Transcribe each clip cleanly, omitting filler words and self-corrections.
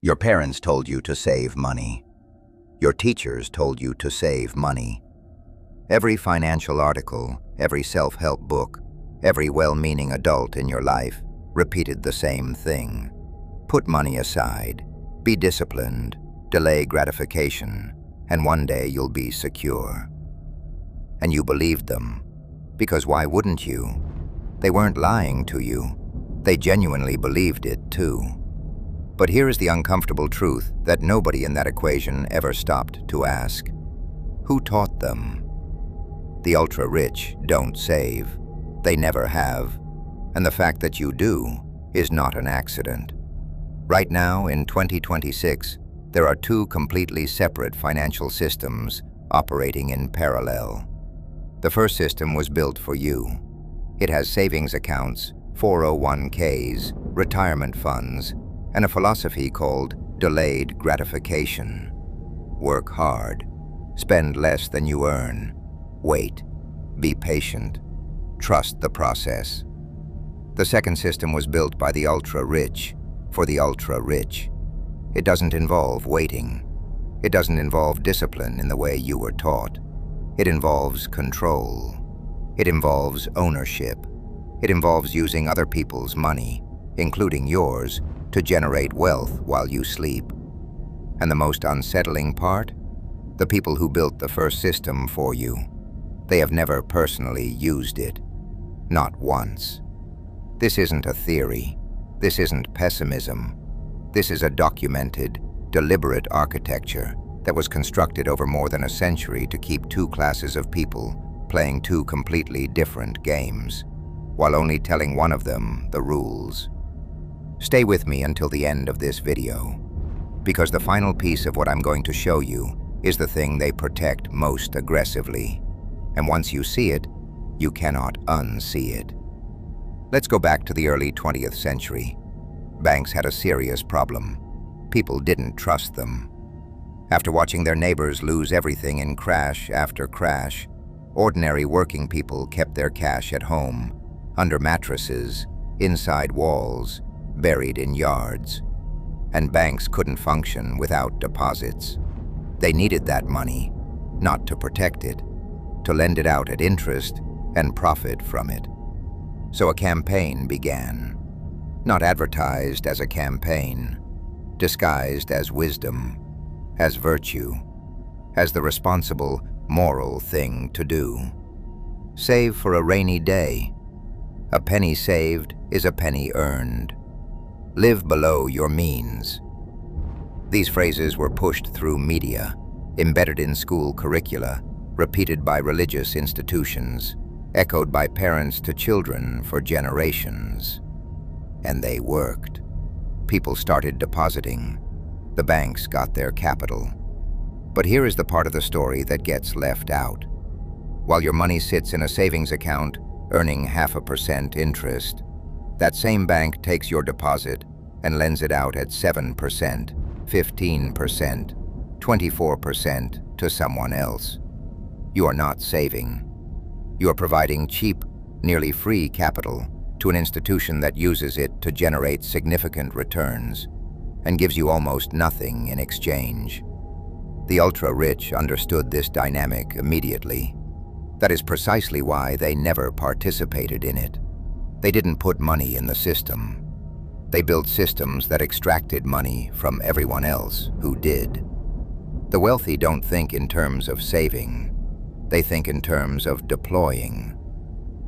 Your parents told you to save money. Your teachers told you to save money. Every financial article, every self-help book, every well-meaning adult in your life repeated the same thing. Put money aside, be disciplined, delay gratification, and one day you'll be secure. And you believed them, because why wouldn't you? They weren't lying to you. They genuinely believed it too. But here is the uncomfortable truth that nobody in that equation ever stopped to ask. Who taught them? The ultra-rich don't save. They never have. And the fact that you do is not an accident. Right now, in 2026, there are two completely separate financial systems operating in parallel. The first system was built for you. It has savings accounts, 401ks, retirement funds, and a philosophy called delayed gratification. Work hard. Spend less than you earn. Wait. Be patient. Trust the process. The second system was built by the ultra-rich, for the ultra-rich. It doesn't involve waiting. It doesn't involve discipline in the way you were taught. It involves control. It involves ownership. It involves using other people's money, including yours, to generate wealth while you sleep. And the most unsettling part? The people who built the first system for you. They have never personally used it. Not once. This isn't a theory. This isn't pessimism. This is a documented, deliberate architecture that was constructed over more than a century to keep two classes of people playing two completely different games, while only telling one of them the rules. Stay with me until the end of this video, because the final piece of what I'm going to show you is the thing they protect most aggressively. And once you see it, you cannot unsee it. Let's go back to the early 20th century. Banks had a serious problem. People didn't trust them. After watching their neighbors lose everything in crash after crash, ordinary working people kept their cash at home, under mattresses, inside walls, buried in yards. And banks couldn't function without deposits. They needed that money, not to protect it, to lend it out at interest and profit from it. So a campaign began, not advertised as a campaign, disguised as wisdom, as virtue, as the responsible, moral thing to do. Save for a rainy day. A penny saved is a penny earned. Live below your means. These phrases were pushed through media, embedded in school curricula, repeated by religious institutions, echoed by parents to children for generations. And they worked. People started depositing. The banks got their capital. But here is the part of the story that gets left out. While your money sits in a savings account, earning 0.5% interest, that same bank takes your deposit and lends it out at 7%, 15%, 24% to someone else. You are not saving. You are providing cheap, nearly free capital to an institution that uses it to generate significant returns and gives you almost nothing in exchange. The ultra-rich understood this dynamic immediately. That is precisely why they never participated in it. They didn't put money in the system. They built systems that extracted money from everyone else who did. The wealthy don't think in terms of saving. They think in terms of deploying.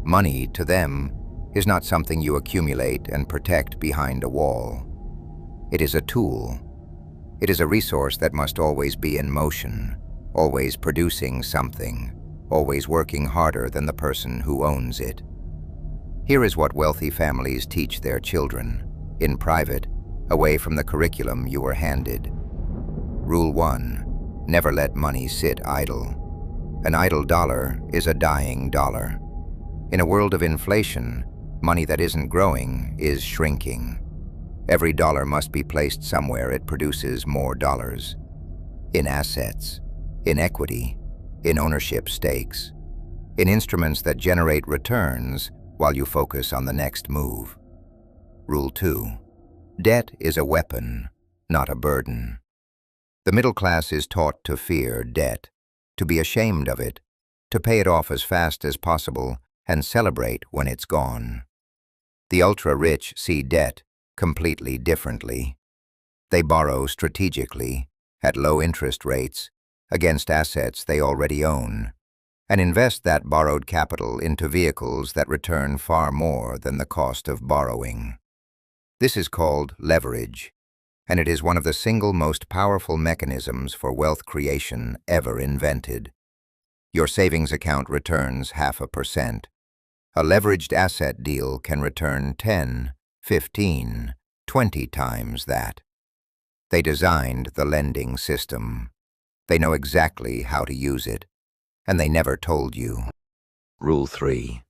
Money, to them, is not something you accumulate and protect behind a wall. It is a tool. It is a resource that must always be in motion, always producing something, always working harder than the person who owns it. Here is what wealthy families teach their children, in private, away from the curriculum you were handed. Rule 1. Never let money sit idle. An idle dollar is a dying dollar. In a world of inflation, money that isn't growing is shrinking. Every dollar must be placed somewhere it produces more dollars. In assets, in equity, in ownership stakes, in instruments that generate returns while you focus on the next move. Rule 2. Debt is a weapon, not a burden. The middle class is taught to fear debt, to be ashamed of it, to pay it off as fast as possible and celebrate when it's gone. The ultra-rich see debt completely differently. They borrow strategically, at low interest rates, against assets they already own, and invest that borrowed capital into vehicles that return far more than the cost of borrowing. This is called leverage, and it is one of the single most powerful mechanisms for wealth creation ever invented. Your savings account returns 0.5%. A leveraged asset deal can return 10, 15, 20 times that. They designed the lending system. They know exactly how to use it, and they never told you. Rule 3.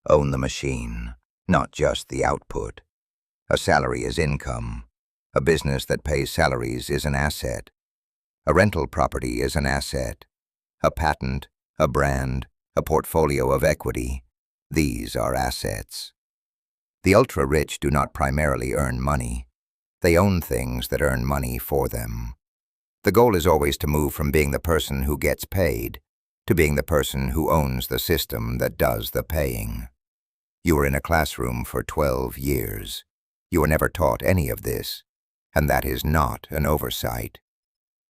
Own the machine, not just the output. A salary is income. A business that pays salaries is an asset. A rental property is an asset. A patent, a brand, a portfolio of equity, these are assets. The ultra-rich do not primarily earn money. They own things that earn money for them. The goal is always to move from being the person who gets paid to being the person who owns the system that does the paying. You were in a classroom for 12 years. You were never taught any of this, and that is not an oversight.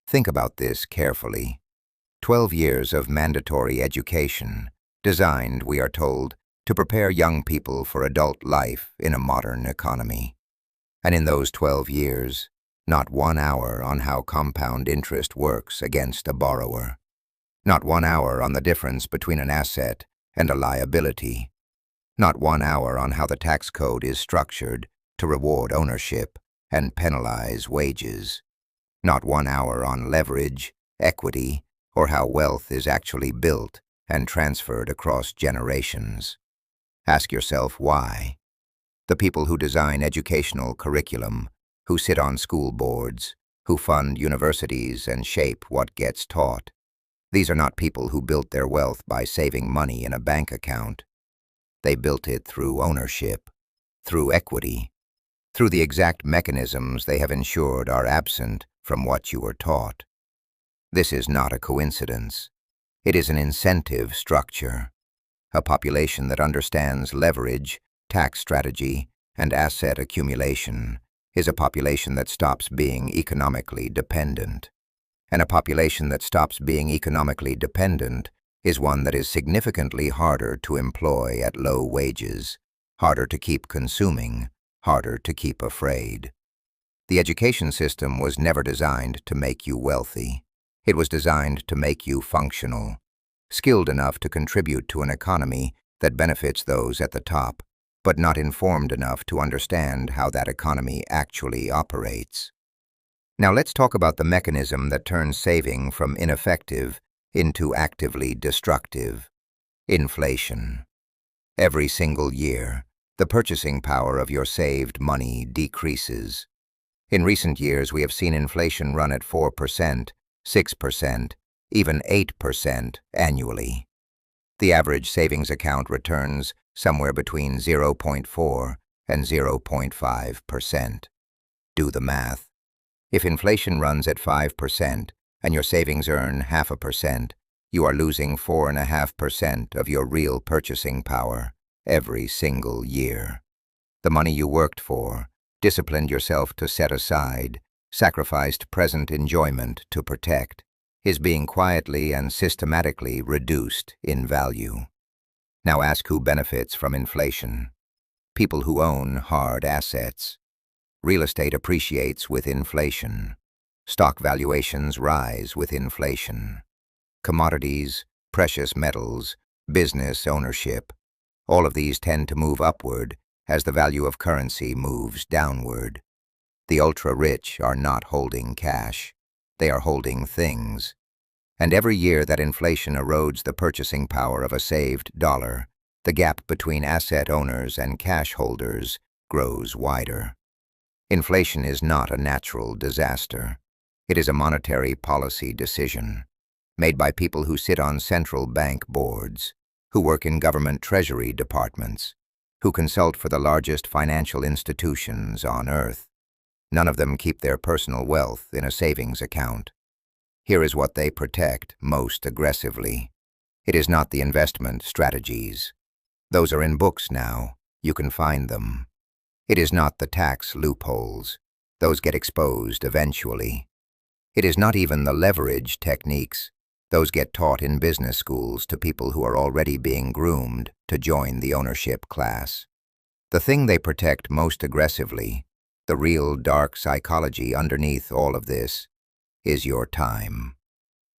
Think about this carefully. 12 years of mandatory education, designed, we are told, to prepare young people for adult life in a modern economy. And in those 12 years, not 1 hour on how compound interest works against a borrower. Not 1 hour on the difference between an asset and a liability. Not 1 hour on how the tax code is structured to reward ownership and penalize wages. Not 1 hour on leverage, equity, or how wealth is actually built and transferred across generations. Ask yourself why. The people who design educational curriculum, who sit on school boards, who fund universities and shape what gets taught, these are not people who built their wealth by saving money in a bank account. They built it through ownership, through equity, through the exact mechanisms they have ensured are absent from what you were taught. This is not a coincidence. It is an incentive structure. A population that understands leverage, tax strategy, and asset accumulation is a population that stops being economically dependent. And a population that stops being economically dependent is one that is significantly harder to employ at low wages, harder to keep consuming, harder to keep afraid. The education system was never designed to make you wealthy. It was designed to make you functional, skilled enough to contribute to an economy that benefits those at the top, but not informed enough to understand how that economy actually operates. Now let's talk about the mechanism that turns saving from ineffective into actively destructive: inflation. Every single year, the purchasing power of your saved money decreases. In recent years, we have seen inflation run at 4%, 6%, even 8% annually. The average savings account returns somewhere between 0.4 and 0.5%. Do the math. If inflation runs at 5% and your savings earn 0.5%, you are losing 4.5% of your real purchasing power every single year. The money you worked for, disciplined yourself to set aside, sacrificed present enjoyment to protect, is being quietly and systematically reduced in value. Now ask who benefits from inflation. People who own hard assets. Real estate appreciates with inflation. Stock valuations rise with inflation. Commodities, precious metals, business ownership, all of these tend to move upward as the value of currency moves downward. The ultra-rich are not holding cash. They are holding things. And every year that inflation erodes the purchasing power of a saved dollar, the gap between asset owners and cash holders grows wider. Inflation is not a natural disaster. It is a monetary policy decision, made by people who sit on central bank boards, who work in government treasury departments, who consult for the largest financial institutions on earth. None of them keep their personal wealth in a savings account. Here is what they protect most aggressively. It is not the investment strategies. Those are in books now. You can find them. It is not the tax loopholes. Those get exposed eventually. It is not even the leverage techniques. Those get taught in business schools to people who are already being groomed to join the ownership class. The thing they protect most aggressively, the real dark psychology underneath all of this, is your time.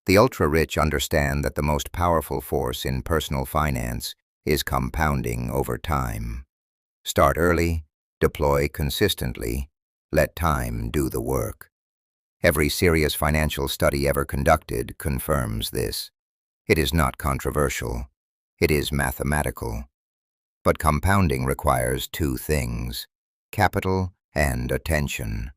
The ultra-rich understand that the most powerful force in personal finance is compounding over time. Start early, deploy consistently, let time do the work. Every serious financial study ever conducted confirms this. It is not controversial. It is mathematical. But compounding requires two things: capital and attention.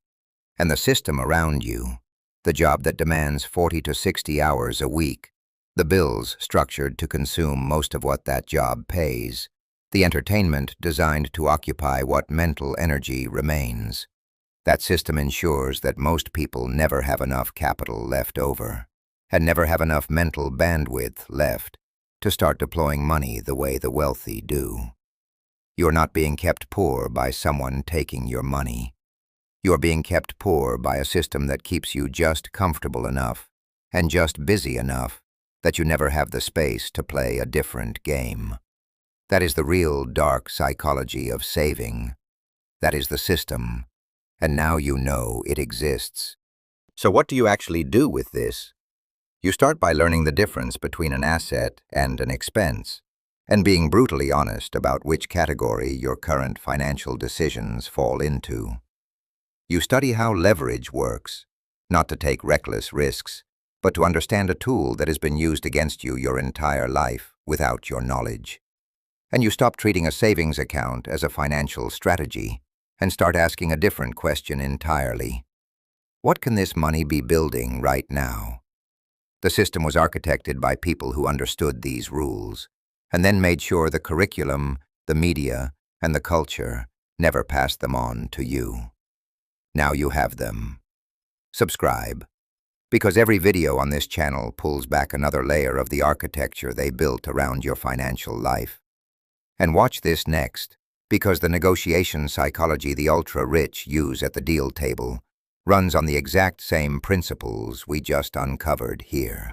And the system around you, the job that demands 40 to 60 hours a week, the bills structured to consume most of what that job pays, the entertainment designed to occupy what mental energy remains. That system ensures that most people never have enough capital left over, and never have enough mental bandwidth left to start deploying money the way the wealthy do. You're not being kept poor by someone taking your money. You're being kept poor by a system that keeps you just comfortable enough and just busy enough that you never have the space to play a different game. That is the real dark psychology of saving. That is the system. And now you know it exists. So what do you actually do with this? You start by learning the difference between an asset and an expense, and being brutally honest about which category your current financial decisions fall into. You study how leverage works, not to take reckless risks, but to understand a tool that has been used against you your entire life without your knowledge. And you stop treating a savings account as a financial strategy and start asking a different question entirely. What can this money be building right now? The system was architected by people who understood these rules, and then made sure the curriculum, the media, and the culture never passed them on to you. Now you have them. Subscribe, because every video on this channel pulls back another layer of the architecture they built around your financial life. And watch this next, because the negotiation psychology the ultra-rich use at the deal table runs on the exact same principles we just uncovered here.